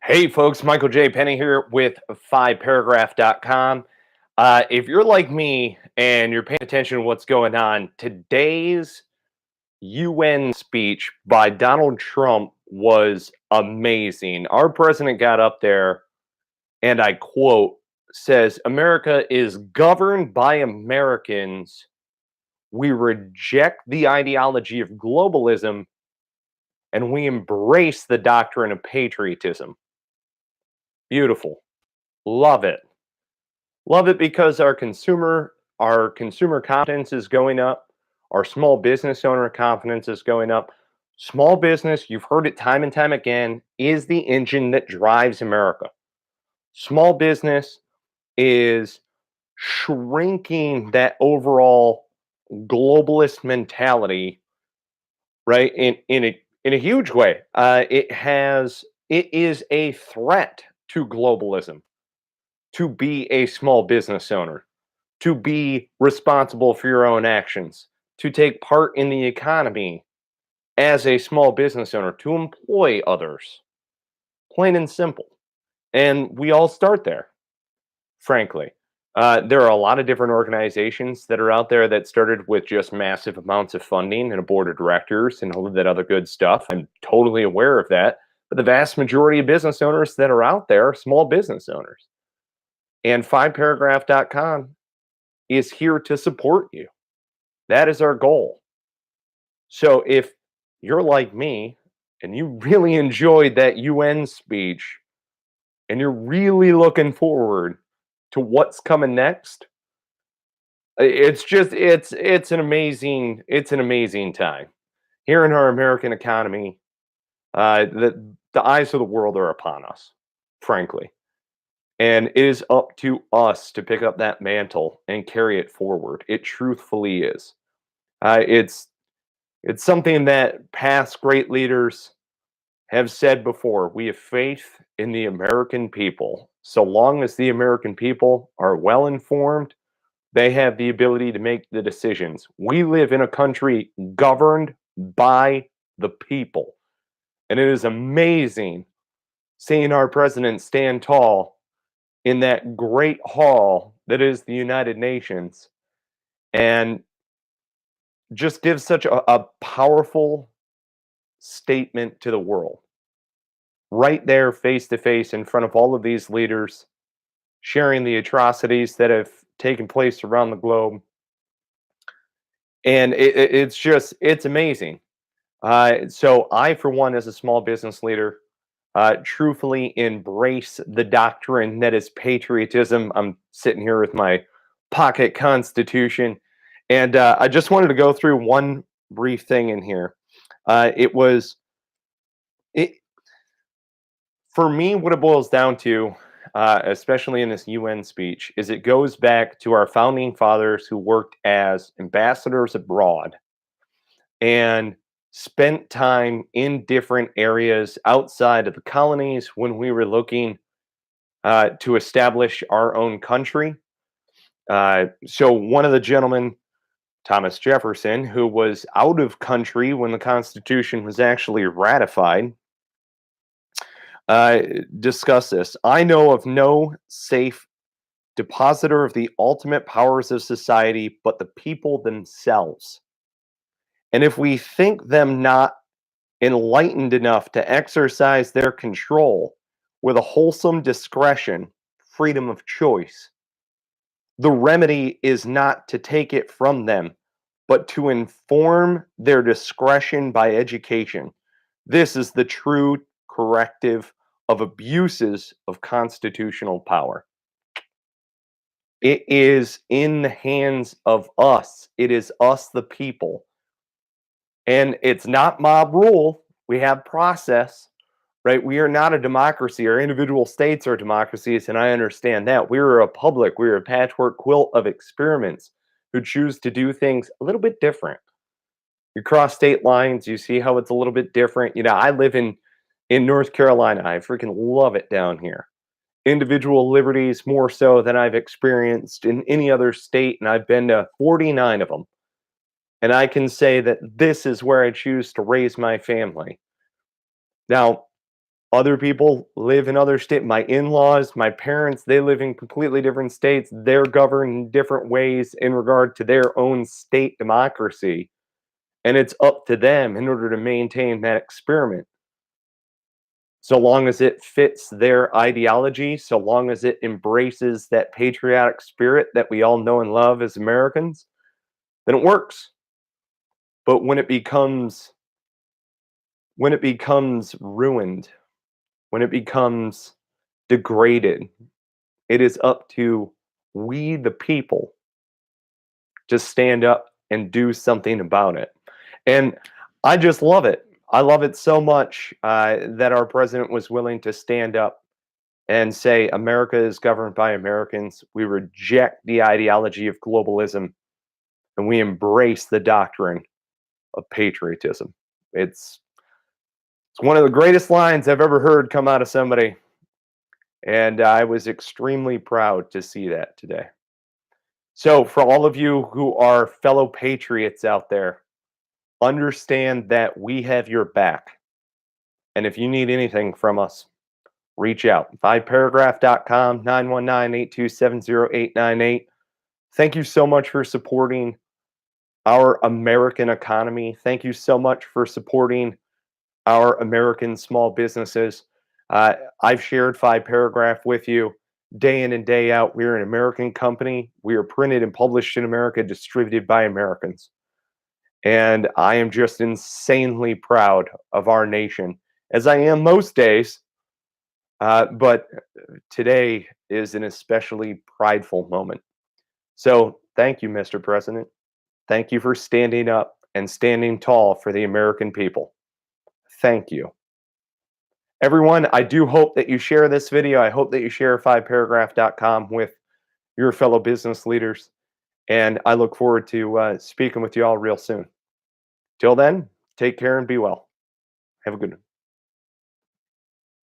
Hey folks, Michael J. Penny here with 5paragraph.com. If you're like me and you're paying attention to what's going on, today's UN speech by Donald Trump was amazing. Our president got up there and I quote, says, America is governed by Americans. We reject the ideology of globalism and we embrace the doctrine of patriotism. Beautiful. Love it. Love it because our consumer confidence is going up. Our small business owner confidence is going up. Small business, you've heard it time and time again, is the engine that drives America. Small business is shrinking that overall globalist mentality, right? In a huge way. It is a threat to globalism to be a small business owner, to be responsible for your own actions, to take part in the economy as a small business owner, to employ others. Plain and simple. And we all start there, frankly. There are a lot of different organizations that are out there that started with just massive amounts of funding and a board of directors and all of that other good stuff. I'm totally aware of that. But the vast majority of business owners that are out there are small business owners. And 5paragraph.com is here to support you. That is our goal. So if you're like me and you really enjoyed that UN speech and you're really looking forward to what's coming next, it's an amazing time. Here in our American economy, the eyes of the world are upon us, frankly. And it is up to us to pick up that mantle and carry it forward. It truthfully is. It's something that past great leaders have said before. We have faith in the American people. So long as the American people are well informed, they have the ability to make the decisions. We live in a country governed by the people. And it is amazing seeing our president stand tall in that great hall that is the United Nations and just give such a powerful statement to the world. Right there, face to face, in front of all of these leaders, sharing the atrocities that have taken place around the globe. And it's amazing. So I, for one, as a small business leader, truthfully embrace the doctrine that is patriotism. I'm sitting here with my pocket constitution. And I just wanted to go through one brief thing in here. It was it for me, what it boils down to, especially in this UN speech, is it goes back to our founding fathers who worked as ambassadors abroad and spent time in different areas outside of the colonies when we were looking to establish our own country. So, one of the gentlemen, Thomas Jefferson, who was out of country when the Constitution was actually ratified, uh, discuss this. I know of no safe depositor of the ultimate powers of society but the people themselves. And if we think them not enlightened enough to exercise their control with a wholesome discretion, freedom of choice, the remedy is not to take it from them, but to inform their discretion by education. This is the true corrective of abuses of constitutional power. It is in the hands of us. It is us, the people. And it's not mob rule. We have process, right? We are not a democracy. Our individual states are democracies, and I understand that. We're a republic. We're a patchwork quilt of experiments who choose to do things a little bit different. You cross state lines, you see how it's a little bit different. I live in North Carolina. I freaking love it down here. Individual liberties more so than I've experienced in any other state, and I've been to 49 of them. And I can say that this is where I choose to raise my family. Now, Other people live in other states. My in-laws, my parents, they live in completely different states. They're governed in different ways in regard to their own state democracy. And it's up to them in order to maintain that experiment. So long as it fits their ideology, so long as it embraces that patriotic spirit that we all know and love as Americans, then it works. But when it becomes ruined, when it becomes degraded, it is up to we, the people, to stand up and do something about it. And I just love it. I love it so much that our president was willing to stand up and say, America is governed by Americans. We reject the ideology of globalism and we embrace the doctrine of patriotism. It's one of the greatest lines I've ever heard come out of somebody. And I was extremely proud to see that today. So, for all of you who are fellow patriots out there, understand that we have your back. And if you need anything from us, reach out. 5paragraph.com, 919-827-0898. Thank you so much for supporting our American economy. Thank you so much for supporting our American small businesses. I've shared 5paragraph with you day in and day out. We're an American company. We are printed and published in America, distributed by Americans. And I am just insanely proud of our nation, as I am most days. But today is an especially prideful moment. So thank you, Mr. President. Thank you for standing up and standing tall for the American people. Thank you. Everyone, I do hope that you share this video. I hope that you share 5paragraph.com with your fellow business leaders. And I look forward to speaking with you all real soon. Till then, take care and be well. Have a good one.